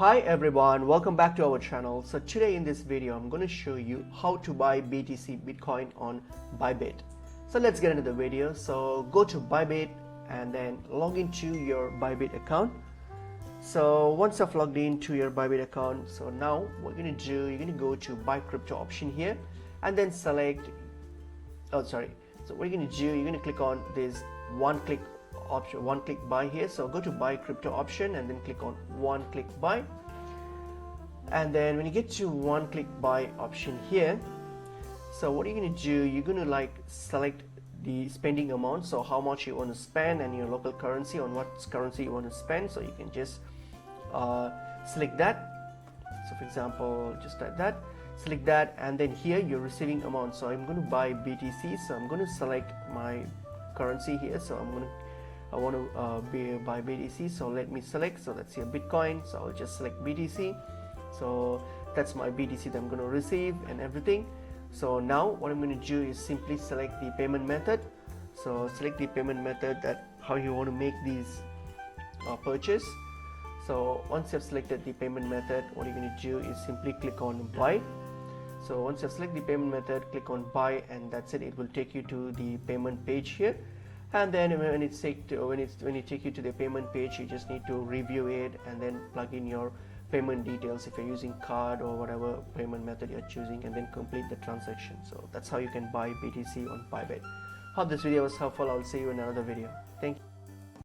Hi everyone, welcome back to our channel. So today in this video I'm going to show you how to buy BTC Bitcoin on Bybit. So let's get into the video. So go to Bybit and then log into your Bybit account. So once I've logged into your Bybit account, so now what you're going to do, you're going to go to buy crypto option here and then select, so what you're going to do, you're going to click on this one click option, one click buy here. So go to buy crypto option and then click on one click buy, and then when you get to one click buy option here, so what you're going to do, you're going to select the spending amount, so how much you want to spend and your local currency, on what currency you want to spend. So you can just select that. So for example, just type that, select that, and then here you're receiving amount. So I'm going to buy BTC, so I'm going to select my currency here. So I want to buy BTC, so let me select. So let's see a Bitcoin, so I'll just select BTC. So that's my BTC that I'm going to receive and everything. So now what I'm going to do is simply select the payment method. So select the payment method, that how you want to make these purchase. So once you've selected the payment method, what you're going to do is simply click on buy. So once you've selected the payment method, click on buy, and that's it. It will take you to the payment page here. And then when it take you to the payment page, you just need to review it and then plug in your payment details if you're using card or whatever payment method you're choosing, and then complete the transaction. So that's how you can buy BTC on Bybit. Hope this video was helpful. I'll see you in another video. Thank you.